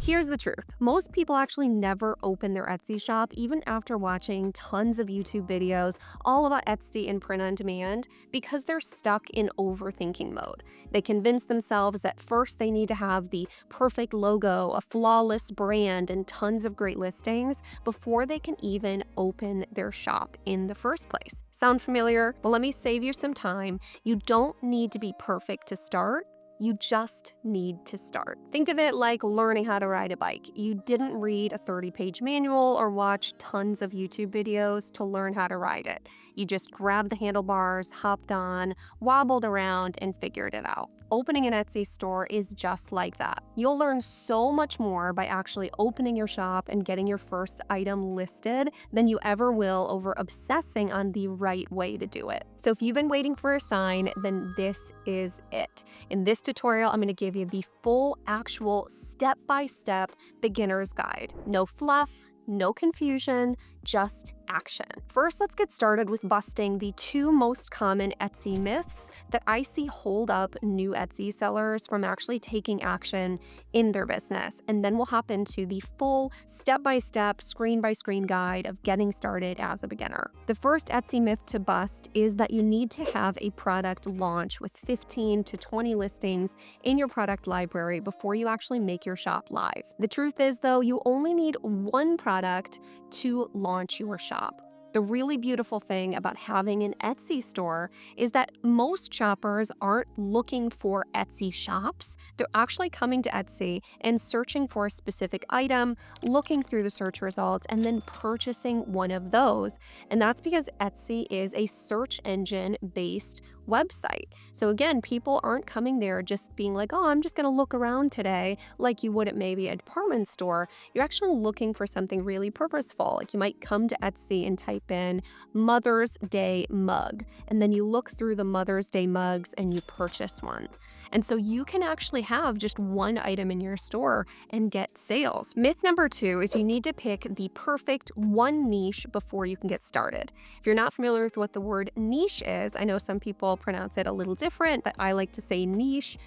Here's the truth. Most people actually never open their Etsy shop, even after watching tons of YouTube videos all about Etsy and print on demand, because they're stuck in overthinking mode. They convince themselves that first they need to have the perfect logo, a flawless brand, and tons of great listings before they can even open their shop in the first place. Sound familiar? Well, let me save you some time. You don't need to be perfect to start. You just need to start. Think of it like learning how to ride a bike. You didn't read a 30-page manual or watch tons of YouTube videos to learn how to ride it. You just grabbed the handlebars, hopped on, wobbled around, and figured it out. Opening an Etsy store is just like that. You'll learn so much more by actually opening your shop and getting your first item listed than you ever will over obsessing on the right way to do it. So if you've been waiting for a sign, then this is it. In this tutorial, I'm going to give you the full, actual, step-by-step beginner's guide. No fluff, no confusion, just action. First, let's get started with busting the two most common Etsy myths that I see hold up new Etsy sellers from actually taking action in their business. And then we'll hop into the full step-by-step, screen-by-screen guide of getting started as a beginner. The first Etsy myth to bust is that you need to have a product launch with 15 to 20 listings in your product library before you actually make your shop live. The truth is, though, you only need one product to launch your shop. The really beautiful thing about having an Etsy store is that most shoppers aren't looking for Etsy shops. They're actually coming to Etsy and searching for a specific item, looking through the search results, and then purchasing one of those. And that's because Etsy is a search engine-based website. So again, people aren't coming there just being like, oh, I'm just going to look around today, like you would at maybe a department store. You're actually looking for something really purposeful. Like you might come to Etsy and type in Mother's Day mug, and then you look through the Mother's Day mugs and you purchase one. And so you can actually have just one item in your store and get sales. Myth number 2 is you need to pick the perfect one niche before you can get started. If you're not familiar with what the word niche is, I know some people pronounce it a little different, but I like to say niche.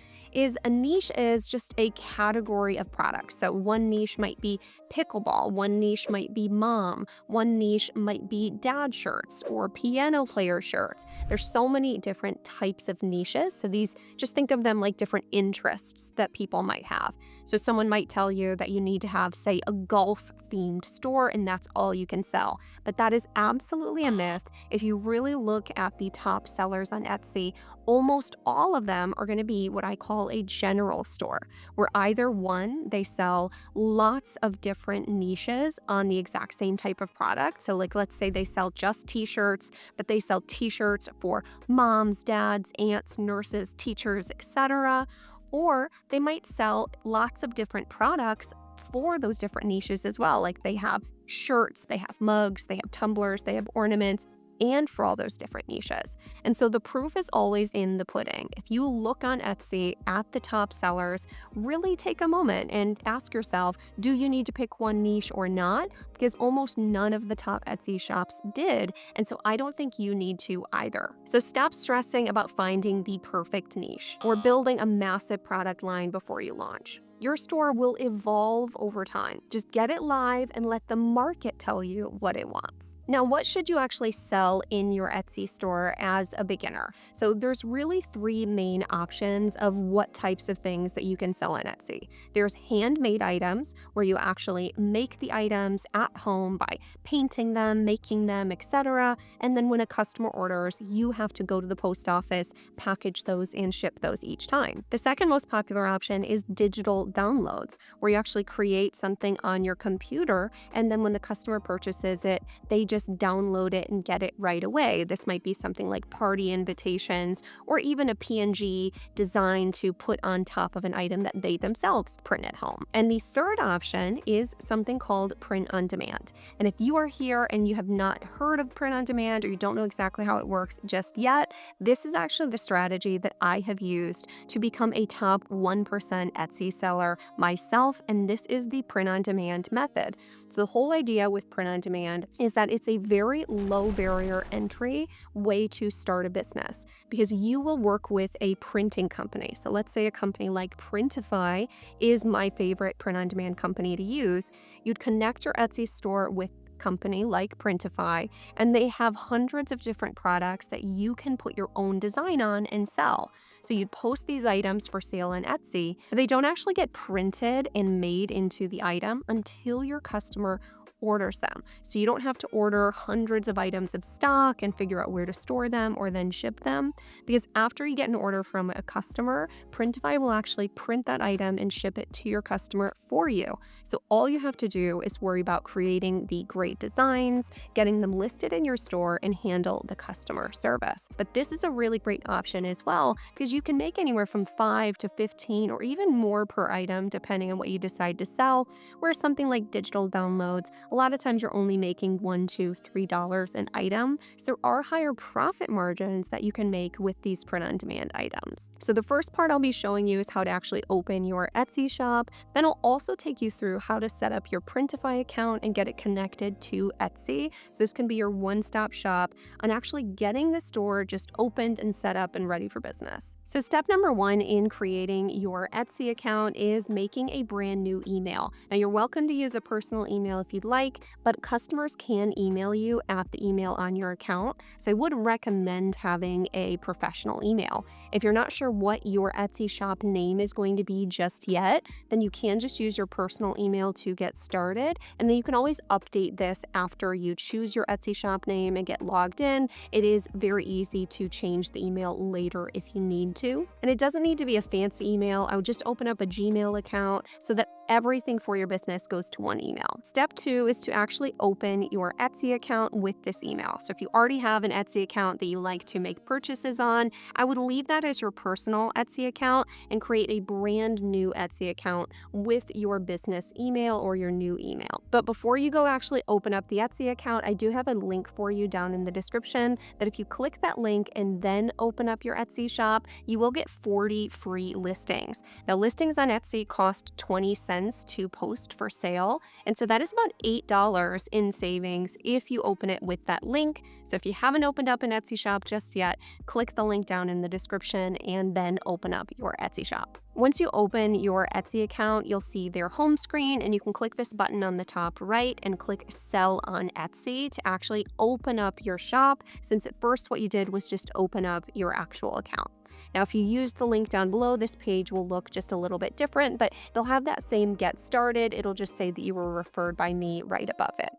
A niche is just a category of products. So one niche might be pickleball, one niche might be mom, one niche might be dad shirts or piano player shirts. There's so many different types of niches. So these, just think of them like different interests that people might have. So someone might tell you that you need to have, say, a golf themed store and that's all you can sell. But that is absolutely a myth. If you really look at the top sellers on Etsy, almost all of them are going to be what I call a general store, where either one, they sell lots of different niches on the exact same type of product. So like, let's say they sell just t-shirts, but they sell t-shirts for moms, dads, aunts, nurses, teachers, etc. Or they might sell lots of different products for those different niches as well. Like they have shirts, they have mugs, they have tumblers, they have ornaments, and for all those different niches. And so the proof is always in the pudding. If you look on Etsy at the top sellers, really take a moment and ask yourself, do you need to pick one niche or not? Because almost none of the top Etsy shops did. And so I don't think you need to either. So stop stressing about finding the perfect niche or building a massive product line before you launch. Your store will evolve over time. Just get it live and let the market tell you what it wants. Now, what should you actually sell in your Etsy store as a beginner? So there's really 3 main options of what types of things that you can sell on Etsy. There's handmade items, where you actually make the items at home by painting them, making them, etc. And then when a customer orders, you have to go to the post office, package those, and ship those each time. The second most popular option is digital downloads, where you actually create something on your computer, and then when the customer purchases it, they just download it and get it right away. This might be something like party invitations or even a PNG designed to put on top of an item that they themselves print at home. And the third option is something called print on demand. And if you are here and you have not heard of print on demand, or you don't know exactly how it works just yet, this is actually the strategy that I have used to become a top 1% Etsy seller seller myself, and this is the print-on-demand method. So the whole idea with print-on-demand is that it's a very low barrier entry way to start a business because you will work with a printing company. So let's say a company like Printify is my favorite print-on-demand company to use. You'd connect your Etsy store with company like Printify, and they have hundreds of different products that you can put your own design on and sell. So you'd post these items for sale on Etsy, but they don't actually get printed and made into the item until your customer orders them. So you don't have to order hundreds of items of stock and figure out where to store them or then ship them, because after you get an order from a customer, Printify will actually print that item and ship it to your customer for you. So all you have to do is worry about creating the great designs, getting them listed in your store, and handle the customer service. But this is a really great option as well because you can make anywhere from 5 to 15 or even more per item depending on what you decide to sell, whereas something like digital downloads, a lot of times you're only making $1 to $3 an item. So there are higher profit margins that you can make with these print-on-demand items. So the first part I'll be showing you is how to actually open your Etsy shop. Then I'll also take you through how to set up your Printify account and get it connected to Etsy. So this can be your one-stop shop on actually getting the store just opened and set up and ready for business. So step number 1 in creating your Etsy account is making a brand new email. Now you're welcome to use a personal email if you'd like, but customers can email you at the email on your account. So I would recommend having a professional email. If you're not sure what your Etsy shop name is going to be just yet, then you can just use your personal email to get started. And then you can always update this after you choose your Etsy shop name and get logged in. It is very easy to change the email later if you need to. And it doesn't need to be a fancy email. I would just open up a Gmail account so that everything for your business goes to one email. Step 2 is to actually open your Etsy account with this email. So if you already have an Etsy account that you like to make purchases on, I would leave that as your personal Etsy account and create a brand new Etsy account with your business email or your new email. But before you go actually open up the Etsy account, I do have a link for you down in the description that if you click that link and then open up your Etsy shop, you will get 40 free listings. Now listings on Etsy cost 20 cents to post for sale, and so that is about $8 in savings if you open it with that link. So if you haven't opened up an Etsy shop just yet, click the link down in the description and then open up your Etsy shop. Once you open your Etsy account, you'll see their home screen, and you can click this button on the top right and click Sell on Etsy to actually open up your shop, since at first what you did was just open up your actual account. Now, if you use the link down below, this page will look just a little bit different, but they'll have that same get started. It'll just say that you were referred by me right above it.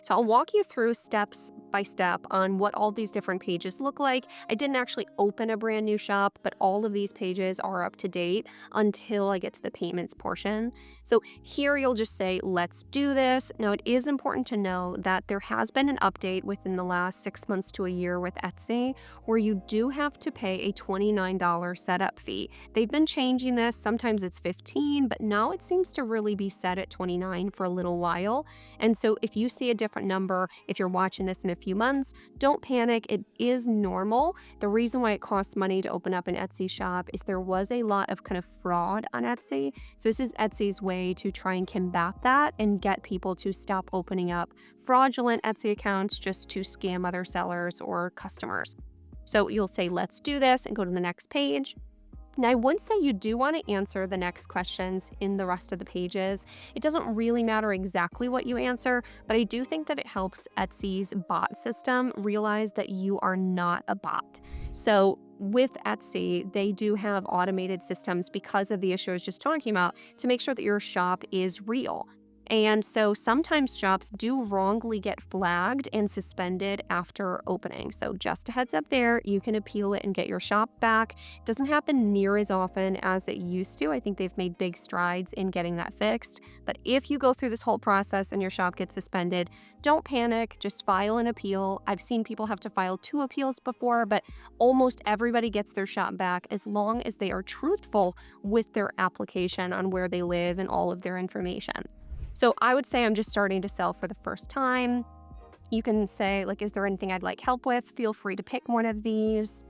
So I'll walk you through steps by step on what all these different pages look like. I didn't actually open a brand new shop, but all of these pages are up to date until I get to the payments portion. So here you'll just say, let's do this. Now it is important to know that there has been an update within the last 6 months to a year with Etsy where you do have to pay a $29 setup fee. They've been changing this. Sometimes it's $15, but now it seems to really be set at $29 for a little while. And so if you see a different number, if you're watching this in a few months, don't panic. It is normal. The reason why it costs money to open up an Etsy shop is there was a lot of kind of fraud on Etsy. So this is Etsy's way to try and combat that and get people to stop opening up fraudulent Etsy accounts just to scam other sellers or customers. So you'll say, let's do this, and go to the next page. Now, I would say you do want to answer the next questions in the rest of the pages. It doesn't really matter exactly what you answer, but I do think that it helps Etsy's bot system realize that you are not a bot. So with Etsy, they do have automated systems because of the issue I was just talking about to make sure that your shop is real. And so sometimes shops do wrongly get flagged and suspended after opening. So just a heads up there, you can appeal it and get your shop back. It doesn't happen near as often as it used to. I think they've made big strides in getting that fixed. But if you go through this whole process and your shop gets suspended, don't panic, just file an appeal. I've seen people have to file 2 appeals before, but almost everybody gets their shop back as long as they are truthful with their application on where they live and all of their information. So I would say I'm just starting to sell for the first time. You can say, like, is there anything I'd like help with? Feel free to pick one of these.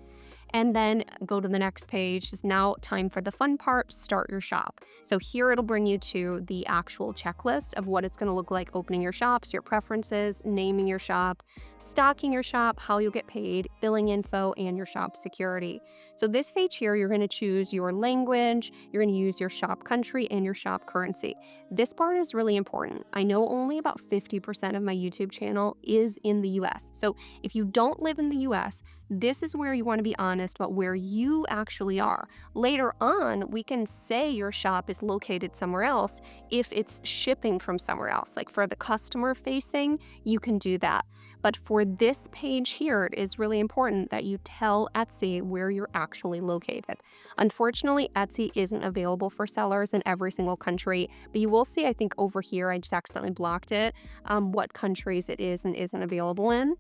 and then go to the next page. It's now time for the fun part, start your shop. So here it'll bring you to the actual checklist of what it's going to look like opening your shops, your preferences, naming your shop, stocking your shop, how you'll get paid, billing info, and your shop security. So this page here, you're going to choose your language, you're going to use your shop country and your shop currency. This part is really important. I know only about 50% of my YouTube channel is in the US. So if you don't live in the US, this is where you want to be honest about where you actually are. Later on, we can say your shop is located somewhere else if it's shipping from somewhere else. Like for the customer facing, you can do that. But for this page here, it is really important that you tell Etsy where you're actually located. Unfortunately, Etsy isn't available for sellers in every single country, but you will see, I think over here, I just accidentally blocked it, what countries it is and isn't available in.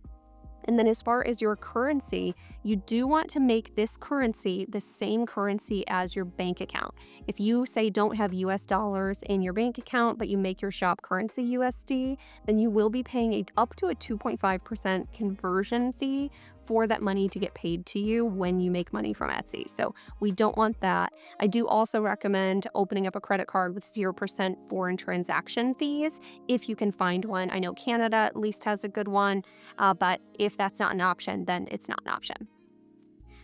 And then as far as your currency, you do want to make this currency the same currency as your bank account. If you say don't have US dollars in your bank account, but you make your shop currency USD, then you will be paying up to a 2.5% conversion fee for that money to get paid to you when you make money from Etsy. So we don't want that. I do also recommend opening up a credit card with 0% foreign transaction fees if you can find one. I know Canada at least has a good one, but if that's not an option, then it's not an option.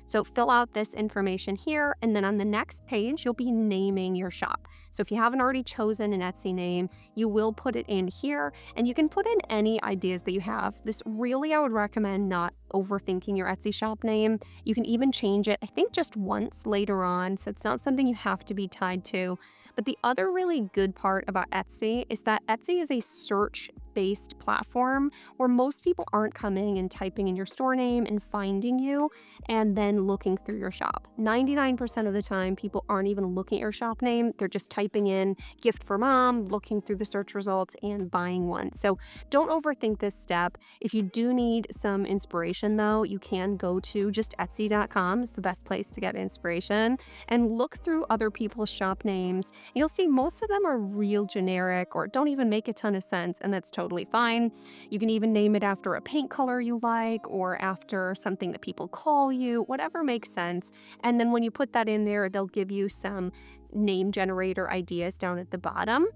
So fill out this information here, and then on the next page, you'll be naming your shop. So if you haven't already chosen an Etsy name, you will put it in here, and you can put in any ideas that you have. This really, I would recommend not overthinking your Etsy shop name. You can even change it, I think, just once later on, so it's not something you have to be tied to. But the other really good part about Etsy is that Etsy is a search-based platform where most people aren't coming and typing in your store name and finding you and then looking through your shop. 99% of the time, people aren't even looking at your shop name. They're just typing in gift for mom, looking through the search results, and buying one. So don't overthink this step. If you do need some inspiration, though, you can go to just Etsy.com. It's the best place to get inspiration, and look through other people's shop names. You'll see most of them are real generic or don't even make a ton of sense, and that's totally fine. You can even name it after a paint color you like or after something that people call you, whatever makes sense. And then when you put that in there, they'll give you some name generator ideas down at the bottom.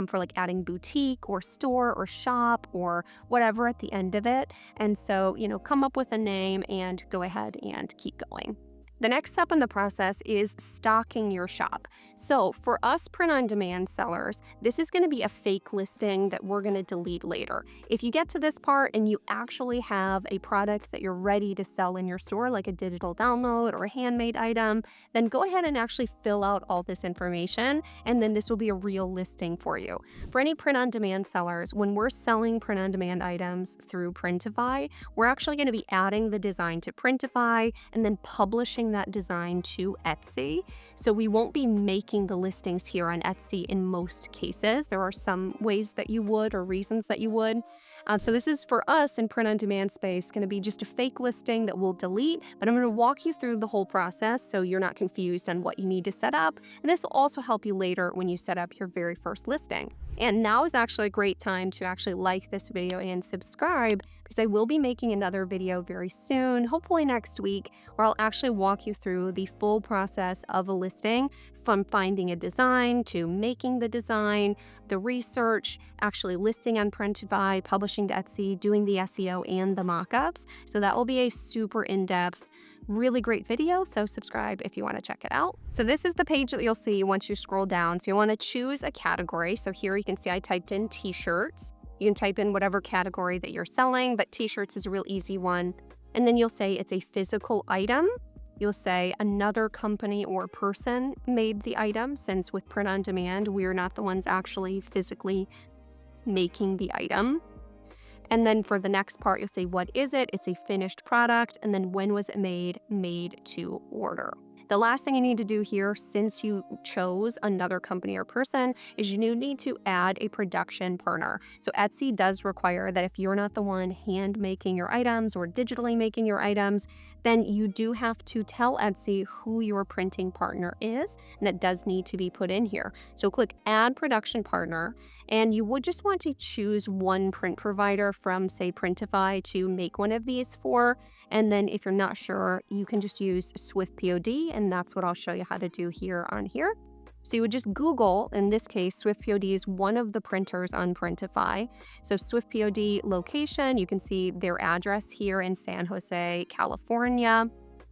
For like adding boutique or store or shop or whatever at the end of it. And so, come up with a name and go ahead and keep going. The next step in the process is stocking your shop. So for us print-on-demand sellers, this is going to be a fake listing that we're going to delete later. If you get to this part and you actually have a product that you're ready to sell in your store, like a digital download or a handmade item, then go ahead and actually fill out all this information, and then this will be a real listing for you. For any print-on-demand sellers, when we're selling print-on-demand items through Printify, we're actually going to be adding the design to Printify and then publishing that design to Etsy. So we won't be making the listings here on Etsy in most cases. There are some ways that you would or reasons that you would. So this is for us in print-on-demand space going to be just a fake listing that we'll delete, but I'm going to walk you through the whole process so you're not confused on what you need to set up. And this will also help you later when you set up your very first listing. And now is actually a great time to actually like this video and subscribe, because I will be making another video very soon, hopefully next week, where I'll actually walk you through the full process of a listing, from finding a design to making the design, the research, actually listing on Printify, publishing to Etsy, doing the SEO and the mockups. So that will be a super in-depth, really great video, so subscribe if you want to check it out. So this is the page that you'll see once you scroll down. So you want to choose a category. So here you can see I typed in t-shirts. You can type in whatever category that you're selling, but t-shirts is a real easy one. And then you'll say it's a physical item. You'll say another company or person made the item, since with print on demand, we're not the ones actually physically making the item. And then for the next part, you'll say, what is it? It's a finished product. And then when was it made? Made to order. The last thing you need to do here, since you chose another company or person, is you need to add a production partner. So Etsy does require that if you're not the one hand making your items or digitally making your items, then you do have to tell Etsy who your printing partner is, and that does need to be put in here. So click Add Production Partner, and you would just want to choose one print provider from, say, Printify to make one of these for. And then if you're not sure, you can just use SwiftPOD, and that's what I'll show you how to do here on here. So you would just Google, in this case, SwiftPOD is one of the printers on Printify. So SwiftPOD location, you can see their address here in San Jose, California.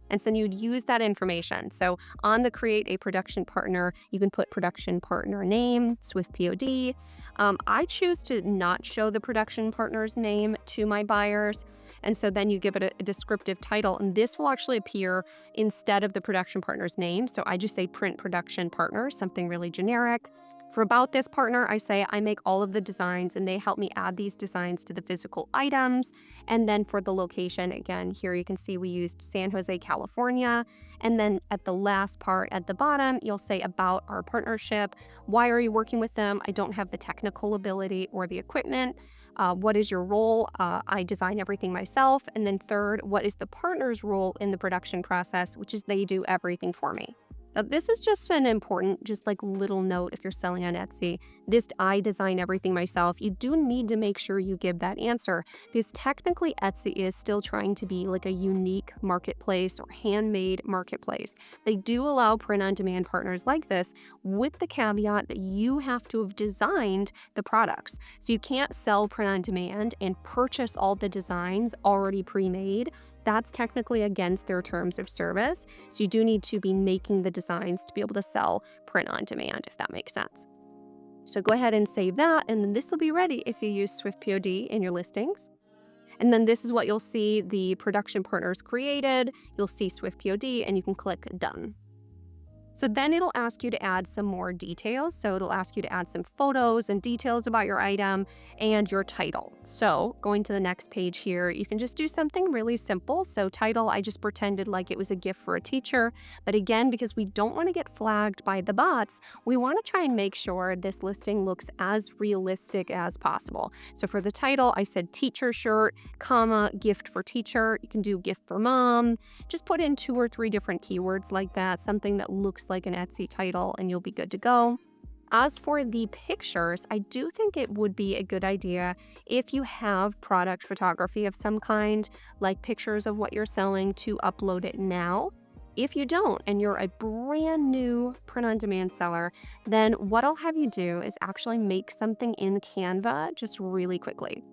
And so then you'd use that information. So on the Create a Production Partner, you can put production partner name, SwiftPOD. I choose to not show the production partner's name to my buyers. And so then you give it a descriptive title, and this will actually appear instead of the production partner's name. So I just say print production partner, something really generic. For about this partner, I say I make all of the designs and they help me add these designs to the physical items. And then for the location, again, here you can see we used San Jose, California. And then at the last part at the bottom, you'll say about our partnership. Why are you working with them? I don't have the technical ability or the equipment. What is your role? I design everything myself. And then third, what is the partner's role in the production process, which is they do everything for me. Now, this is just an important, just like little note if you're selling on Etsy. This, I design everything myself. You do need to make sure you give that answer because technically Etsy is still trying to be like a unique marketplace or handmade marketplace. They do allow print-on-demand partners like this with the caveat that you have to have designed the products. So you can't sell print-on-demand and purchase all the designs already pre-made. That's technically against their terms of service. So you do need to be making the designs to be able to sell print on demand, if that makes sense. So go ahead and save that, and then this will be ready if you use SwiftPOD in your listings. And then this is what you'll see the production partners created. You'll see SwiftPOD, and you can click Done. So then it'll ask you to add some more details. So it'll ask you to add some photos and details about your item and your title. So going to the next page here, you can just do something really simple. So title, I just pretended like it was a gift for a teacher. But again, because we don't want to get flagged by the bots, we want to try and make sure this listing looks as realistic as possible. So for the title, I said teacher shirt, comma, gift for teacher. You can do gift for mom. Just put in 2 or 3 different keywords like that, something that looks like an Etsy title, and you'll be good to go. As for the pictures, I do think it would be a good idea if you have product photography of some kind, like pictures of what you're selling, to upload it now. If you don't, and you're a brand new print-on-demand seller, then what I'll have you do is actually make something in Canva just really quickly.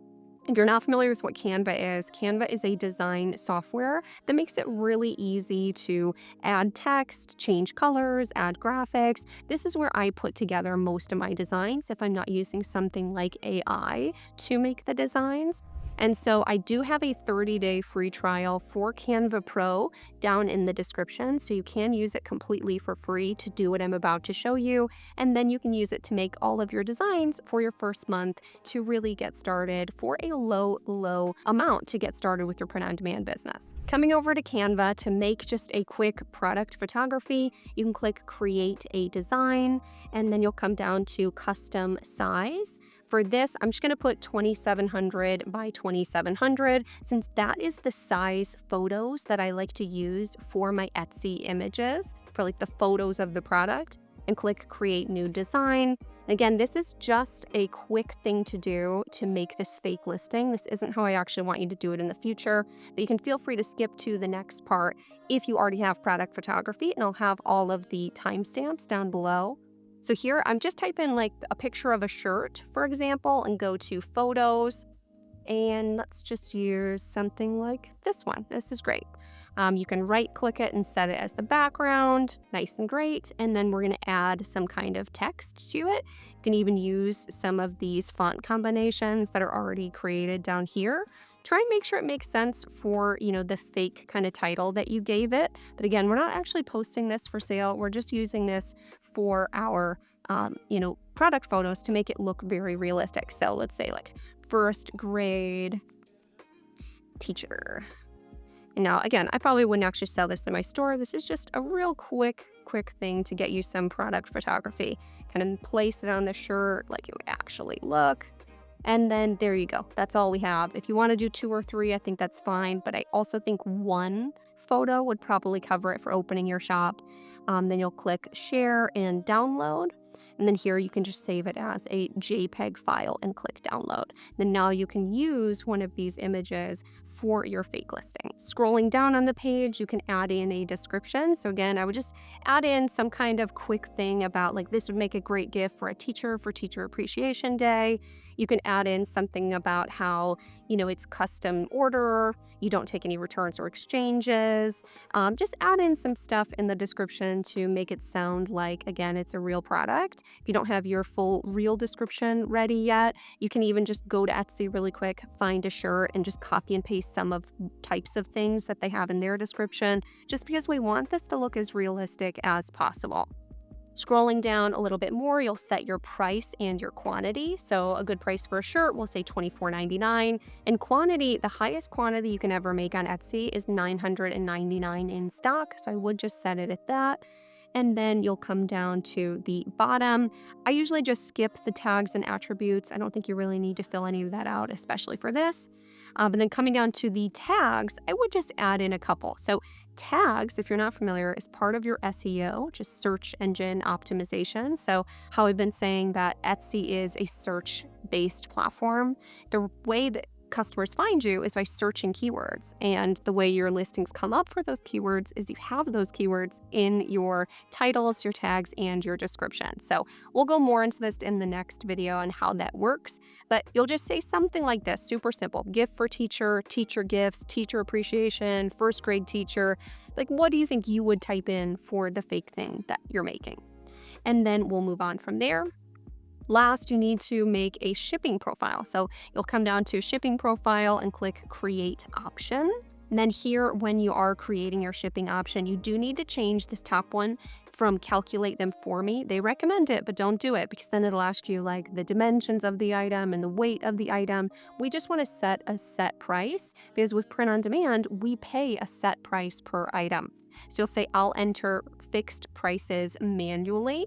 If you're not familiar with what Canva is a design software that makes it really easy to add text, change colors, add graphics. This is where I put together most of my designs if I'm not using something like AI to make the designs. And so I do have a 30-day free trial for Canva Pro down in the description, so you can use it completely for free to do what I'm about to show you, and then you can use it to make all of your designs for your first month to really get started for a low amount to get started with your print-on-demand business. Coming over to Canva to make just a quick product photography, you can click Create a Design, and then you'll come down to Custom Size. For this, I'm just going to put 2700 by 2700 since that is the size photos that I like to use for my Etsy images, for like the photos of the product, and click Create New Design. Again, this is just a quick thing to do to make this fake listing. This isn't how I actually want you to do it in the future, but you can feel free to skip to the next part if you already have product photography, and I'll have all of the timestamps down below. So here I'm just typing like a picture of a shirt, for example, and go to photos. And let's just use something like this one. This is great. You can right click it and set it as the background. Nice and great. And then we're going to add some kind of text to it. You can even use some of these font combinations that are already created down here. Try and make sure it makes sense for, the fake kind of title that you gave it. But again, we're not actually posting this for sale. We're just using this for our, product photos to make it look very realistic. So let's say like first grade teacher. Now, again, I probably wouldn't actually sell this in my store. This is just a real quick thing to get you some product photography. Kind of place it on the shirt like it would actually look. And then there you go. That's all we have. If you want to do 2 or 3, I think that's fine. But I also think 1 photo would probably cover it for opening your shop. Then you'll click share and download. And then here you can just save it as a JPEG file and click download. Then now you can use one of these images for your fake listing. Scrolling down on the page, you can add in a description. So again, I would just add in some kind of quick thing about like this would make a great gift for a teacher for Teacher Appreciation Day. You can add in something about how, it's custom order, you don't take any returns or exchanges. Just add in some stuff in the description to make it sound like, again, it's a real product. If you don't have your full real description ready yet, you can even just go to Etsy really quick, find a shirt, and just copy and paste some of types of things that they have in their description, just because we want this to look as realistic as possible. Scrolling down a little bit more, you'll set your price and your quantity. So a good price for a shirt, we'll say $24.99. And quantity, the highest quantity you can ever make on Etsy is 999 in stock. So I would just set it at that. And then you'll come down to the bottom. I usually just skip the tags and attributes. I don't think you really need to fill any of that out, especially for this. And then coming down to the tags, I would just add in a couple. So tags, if you're not familiar, is part of your SEO, just search engine optimization. So how I've been saying that Etsy is a search-based platform. The way that customers find you is by searching keywords, and the way your listings come up for those keywords is you have those keywords in your titles, your tags, and your description. So we'll go more into this in the next video on how that works, but you'll just say something like this, super simple: gift for teacher, teacher gifts, teacher appreciation, first grade teacher. Like, what do you think you would type in for the fake thing that you're making? And then we'll move on from there. Last, you need to make a shipping profile. So you'll come down to shipping profile and click create option. And then here, when you are creating your shipping option, you do need to change this top one from calculate them for me. They recommend it, but don't do it, because then it'll ask you like the dimensions of the item and the weight of the item. We just want to set a set price, because with print on demand, we pay a set price per item. So you'll say I'll enter fixed prices manually.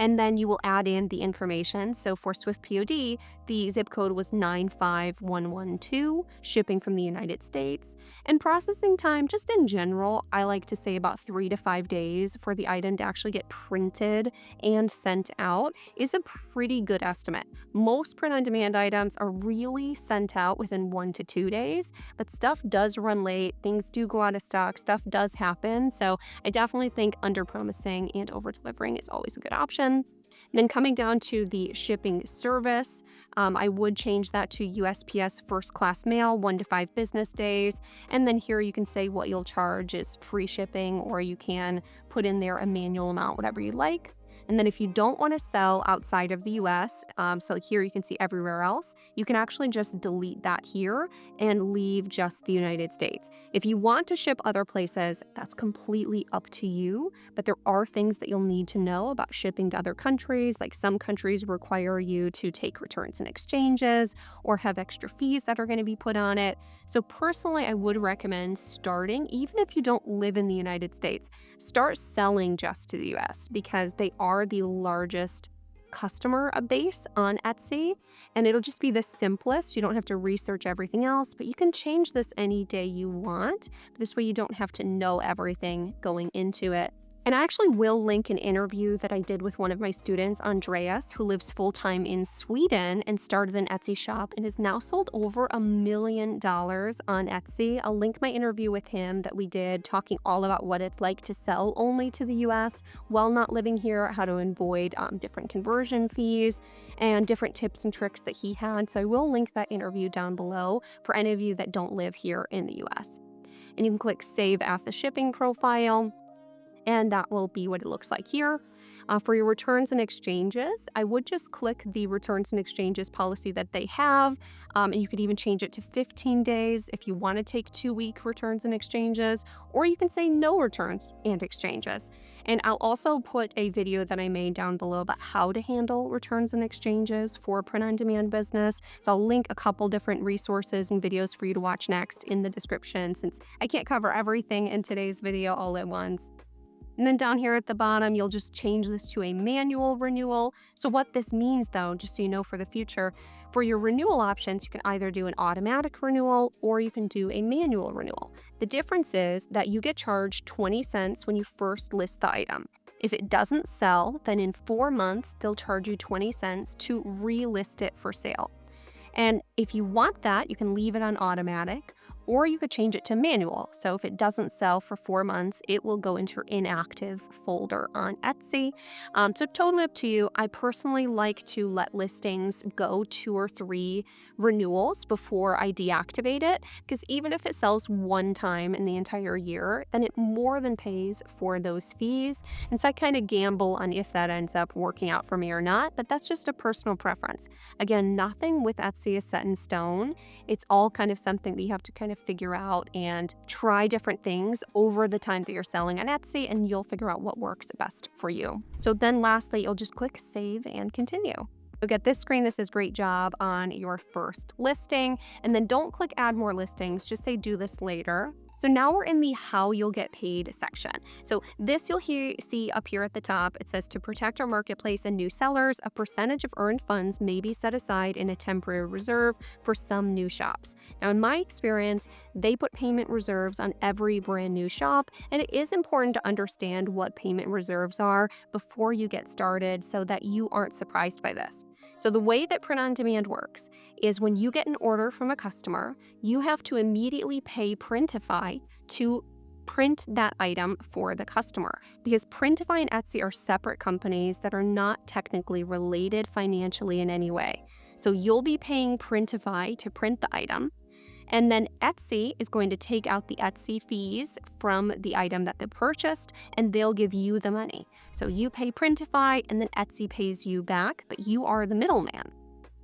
And then you will add in the information. So for Swift POD, the zip code was 95112, shipping from the United States. And processing time, just in general, I like to say about 3 to 5 days for the item to actually get printed and sent out is a pretty good estimate. Most print-on-demand items are really sent out within 1 to 2 days, but stuff does run late, things do go out of stock, stuff does happen. So I definitely think under-promising and over-delivering is always a good option. And then coming down to the shipping service, I would change that to USPS first class mail, 1 to 5 business days. And then here you can say what you'll charge is free shipping, or you can put in there a manual amount, whatever you like. And then if you don't want to sell outside of the US, so here you can see everywhere else, you can actually just delete that here and leave just the United States. If you want to ship other places, that's completely up to you, but there are things that you'll need to know about shipping to other countries. Like some countries require you to take returns and exchanges or have extra fees that are going to be put on it. So personally, I would recommend starting, even if you don't live in the United States, start selling just to the US, because they are the largest customer base on Etsy, and it'll just be the simplest. You don't have to research everything else, but you can change this any day you want. This way you don't have to know everything going into it. And I actually will link an interview that I did with one of my students, Andreas, who lives full-time in Sweden and started an Etsy shop and has now sold over $1 million on Etsy. I'll link my interview with him that we did, talking all about what it's like to sell only to the US while not living here, how to avoid different conversion fees, and different tips and tricks that he had. So I will link that interview down below for any of you that don't live here in the US. And you can click Save as a Shipping Profile, and that will be what it looks like here. For your returns and exchanges, I would just click the returns and exchanges policy that they have. And you could even change it to 15 days if you want to take 2-week returns and exchanges, or you can say no returns and exchanges. And I'll also put a video that I made down below about how to handle returns and exchanges for a print-on-demand business. So I'll link a couple different resources and videos for you to watch next in the description, since I can't cover everything in today's video all at once. And then down here at the bottom, you'll just change this to a manual renewal. So what this means though, just so you know for the future, for your renewal options, you can either do an automatic renewal or you can do a manual renewal. The difference is that you get charged 20 cents when you first list the item. If it doesn't sell, then in 4 months, they'll charge you 20 cents to relist it for sale. And if you want that, you can leave it on automatic, or you could change it to manual. So if it doesn't sell for 4 months, it will go into your inactive folder on Etsy. So totally up to you. I personally like to let listings go 2 or 3 renewals before I deactivate it, because even if it sells one time in the entire year, then it more than pays for those fees. And so I kind of gamble on if that ends up working out for me or not, but that's just a personal preference. Again, nothing with Etsy is set in stone. It's all kind of something that you have to kind of figure out and try different things over the time that you're selling on Etsy, and you'll figure out what works best for you. So then lastly, you'll just click save and continue. You'll get this screen that says great job on your first listing, and then don't click add more listings, just say do this later. So now we're in the how you'll get paid section. So this you'll see up here at the top. It says to protect our marketplace and new sellers, a percentage of earned funds may be set aside in a temporary reserve for some new shops. Now in my experience, they put payment reserves on every brand new shop, and it is important to understand what payment reserves are before you get started so that you aren't surprised by this. So the way that print on demand works is when you get an order from a customer, you have to immediately pay Printify to print that item for the customer, because Printify and Etsy are separate companies that are not technically related financially in any way. So you'll be paying Printify to print the item, and then Etsy is going to take out the Etsy fees from the item that they purchased, and they'll give you the money. So you pay Printify, and then Etsy pays you back, but you are the middleman.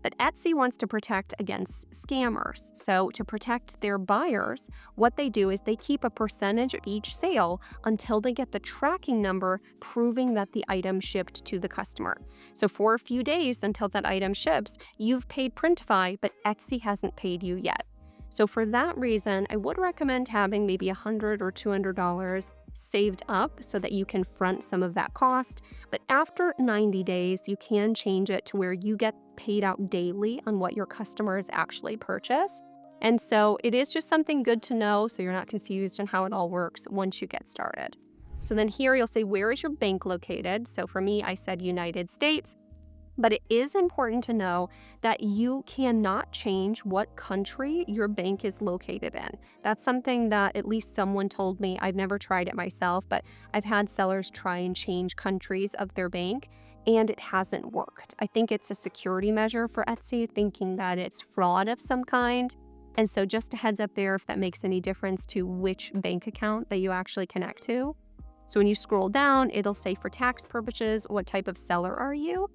But Etsy wants to protect against scammers. So to protect their buyers, what they do is they keep a percentage of each sale until they get the tracking number proving that the item shipped to the customer. So for a few days until that item ships, you've paid Printify, but Etsy hasn't paid you yet. So for that reason, I would recommend having maybe $100 or $200 saved up so that you can front some of that cost. But after 90 days, you can change it to where you get paid out daily on what your customers actually purchase. And so it is just something good to know so you're not confused on how it all works once you get started. So then here you'll say, where is your bank located? So for me, I said United States. But it is important to know that you cannot change what country your bank is located in. That's something that at least someone told me. I've never tried it myself, but I've had sellers try and change countries of their bank, and it hasn't worked. I think it's a security measure for Etsy, thinking that it's fraud of some kind. And so just a heads up there if that makes any difference to which bank account that you actually connect to. So when you scroll down, it'll say for tax purposes, what type of seller are you?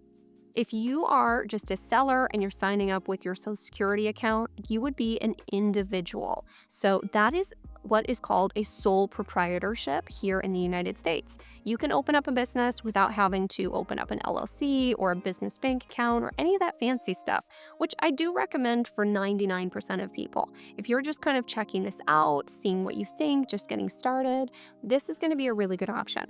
If you are just a seller and you're signing up with your Social Security account, you would be an individual. So that is what is called a sole proprietorship here in the United States. You can open up a business without having to open up an LLC or a business bank account or any of that fancy stuff, which I do recommend for 99% of people. If you're just kind of checking this out, seeing what you think, just getting started, this is going to be a really good option.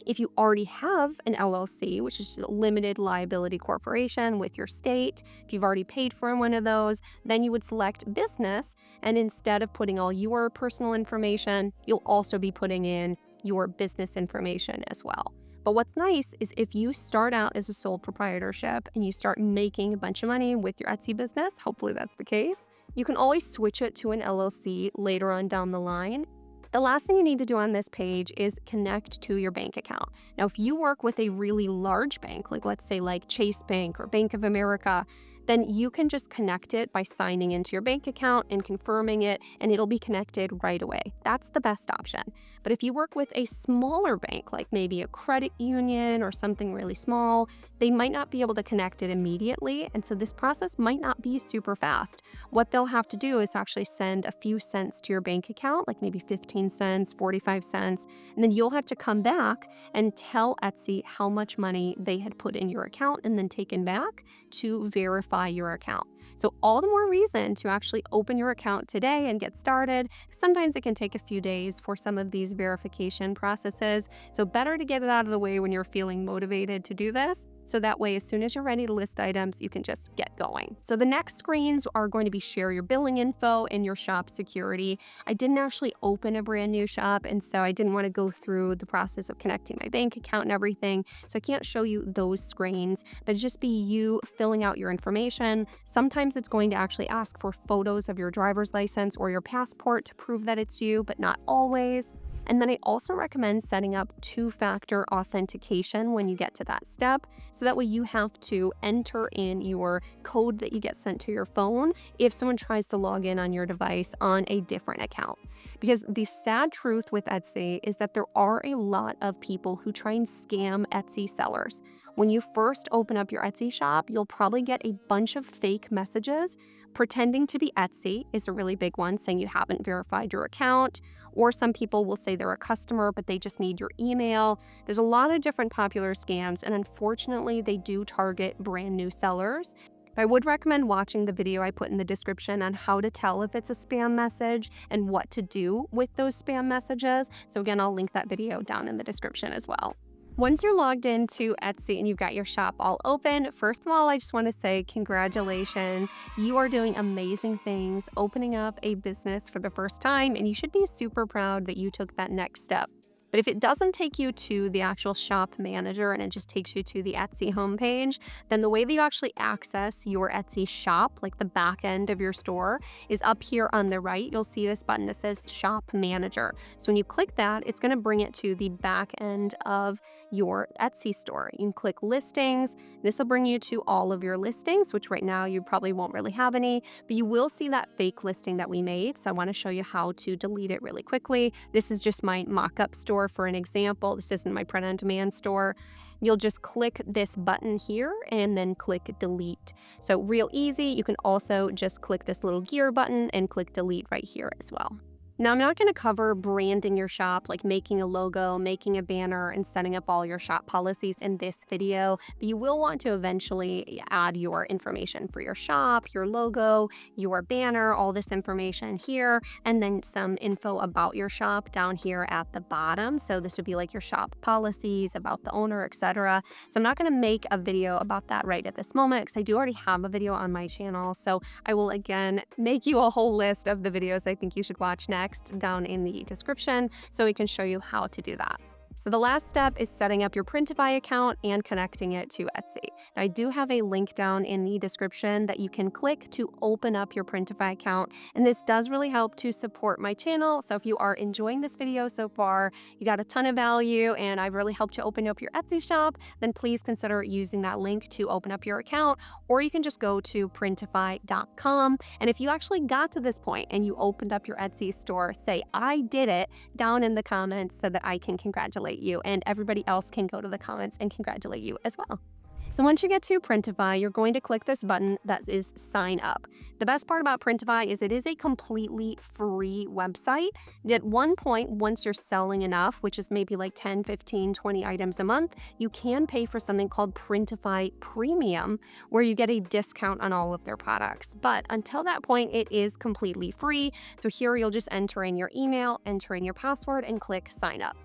If you already have an LLC, which is a limited liability corporation with your state, if you've already paid for one of those, then you would select business. And instead of putting all your personal information, you'll also be putting in your business information as well. But what's nice is if you start out as a sole proprietorship and you start making a bunch of money with your Etsy business, hopefully that's the case, you can always switch it to an LLC later on down the line. The last thing you need to do on this page is connect to your bank account. Now, if you work with a really large bank, like let's say like Chase Bank or Bank of America, then you can just connect it by signing into your bank account and confirming it, and it'll be connected right away. That's the best option. But if you work with a smaller bank, like maybe a credit union or something really small, they might not be able to connect it immediately, and so this process might not be super fast. What they'll have to do is actually send a few cents to your bank account, like maybe 15 cents, 45 cents, and then you'll have to come back and tell Etsy how much money they had put in your account and then taken back to verify your account. So all the more reason to actually open your account today and get started. Sometimes it can take a few days for some of these verification processes. So better to get it out of the way when you're feeling motivated to do this. So that way, as soon as you're ready to list items, you can just get going. So the next screens are going to be share your billing info and your shop security. I didn't actually open a brand new shop, and so I didn't want to go through the process of connecting my bank account and everything. So I can't show you those screens, but it'd just be you filling out your information. Sometimes it's going to actually ask for photos of your driver's license or your passport to prove that it's you, but not always. And then I also recommend setting up two-factor authentication when you get to that step. So that way you have to enter in your code that you get sent to your phone if someone tries to log in on your device on a different account. Because the sad truth with Etsy is that there are a lot of people who try and scam Etsy sellers. When you first open up your Etsy shop, you'll probably get a bunch of fake messages. Pretending to be Etsy is a really big one, saying you haven't verified your account, or some people will say they're a customer, but they just need your email. There's a lot of different popular scams, and unfortunately, they do target brand new sellers. I would recommend watching the video I put in the description on how to tell if it's a spam message and what to do with those spam messages. So again, I'll link that video down in the description as well. Once you're logged into Etsy and you've got your shop all open, first of all, I just want to say congratulations. You are doing amazing things, opening up a business for the first time, and you should be super proud that you took that next step. But if it doesn't take you to the actual shop manager and it just takes you to the Etsy homepage, then the way that you actually access your Etsy shop, like the back end of your store, is up here on the right. You'll see this button that says Shop Manager. So when you click that, it's going to bring it to the back end of your Etsy store. You can click Listings. This will bring you to all of your listings, which right now you probably won't really have any, but you will see that fake listing that we made. So I want to show you how to delete it really quickly. This is just my mock-up store for an example. This isn't my print-on-demand store. You'll just click this button here and then click delete. So real easy. You can also just click this little gear button and click delete right here as well. Now, I'm not going to cover branding your shop, like making a logo, making a banner, and setting up all your shop policies in this video, but you will want to eventually add your information for your shop, your logo, your banner, all this information here, and then some info about your shop down here at the bottom. So this would be like your shop policies, about the owner, etc. So I'm not going to make a video about that right at this moment because I do already have a video on my channel. So I will again make you a whole list of the videos I think you should watch next down in the description so we can show you how to do that. So the last step is setting up your Printify account and connecting it to Etsy. Now, I do have a link down in the description that you can click to open up your Printify account, and this does really help to support my channel. So if you are enjoying this video so far, you got a ton of value, and I've really helped you open up your Etsy shop, then please consider using that link to open up your account, or you can just go to printify.com. And if you actually got to this point and you opened up your Etsy store, say, I did it, down in the comments so that I can congratulate you, and everybody else can go to the comments and congratulate you as well. So once you get to Printify, you're going to click this button that is sign up. The best part about Printify is it is a completely free website. At one point, once you're selling enough, which is maybe like 10, 15, 20 items a month, you can pay for something called Printify Premium, where you get a discount on all of their products. But until that point, it is completely free. So here you'll just enter in your email, enter in your password, and click sign up.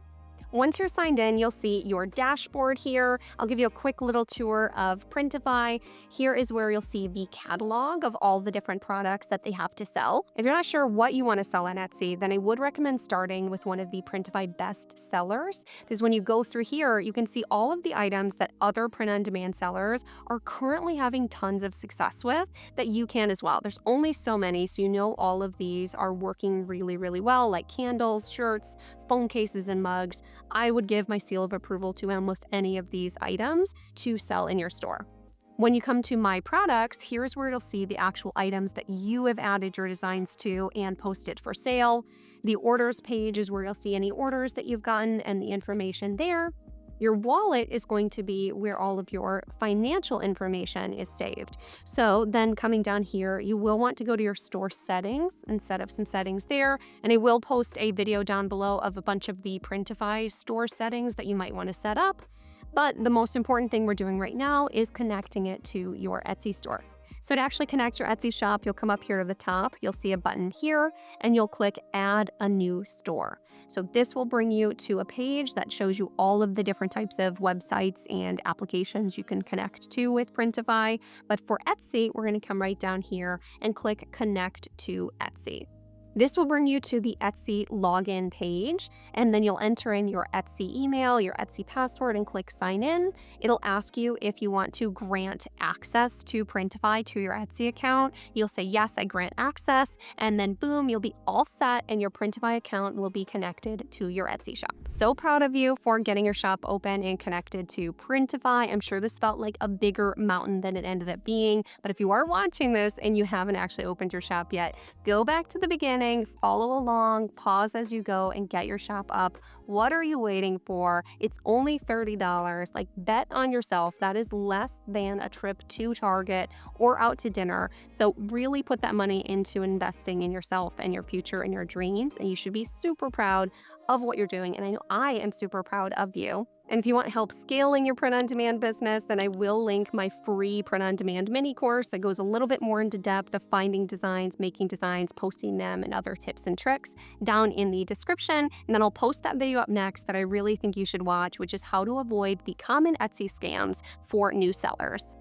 Once you're signed in, you'll see your dashboard here. I'll give you a quick little tour of Printify. Here is where you'll see the catalog of all the different products that they have to sell. If you're not sure what you want to sell on Etsy, then I would recommend starting with one of the Printify best sellers, because when you go through here, you can see all of the items that other print-on-demand sellers are currently having tons of success with that you can as well. There's only so many, so you know all of these are working really, really well, like candles, shirts, phone cases, and mugs. I would give my seal of approval to almost any of these items to sell in your store. When you come to My Products, here's where you'll see the actual items that you have added your designs to and posted for sale. The orders page is where you'll see any orders that you've gotten and the information there. Your wallet is going to be where all of your financial information is saved. So then coming down here, you will want to go to your store settings and set up some settings there. And I will post a video down below of a bunch of the Printify store settings that you might want to set up. But the most important thing we're doing right now is connecting it to your Etsy store. So to actually connect your Etsy shop, you'll come up here to the top, you'll see a button here, and you'll click Add a New Store. So this will bring you to a page that shows you all of the different types of websites and applications you can connect to with Printify. But for Etsy, we're going to come right down here and click Connect to Etsy. This will bring you to the Etsy login page, and then you'll enter in your Etsy email, your Etsy password, and click sign in. It'll ask you if you want to grant access to Printify to your Etsy account. You'll say, yes, I grant access, and then boom, you'll be all set and your Printify account will be connected to your Etsy shop. So proud of you for getting your shop open and connected to Printify. I'm sure this felt like a bigger mountain than it ended up being, but if you are watching this and you haven't actually opened your shop yet, go back to the beginning, follow along, pause as you go, and get your shop up. What are you waiting for? It's only $30. Like, bet on yourself. That is less than a trip to Target or out to dinner. So really put that money into investing in yourself and your future and your dreams. And you should be super proud of what you're doing. And I know I am super proud of you. And if you want help scaling your print-on-demand business, then I will link my free print-on-demand mini course that goes a little bit more into depth of finding designs, making designs, posting them, and other tips and tricks down in the description. And then I'll post that video up next that I really think you should watch, which is how to avoid the common Etsy scams for new sellers.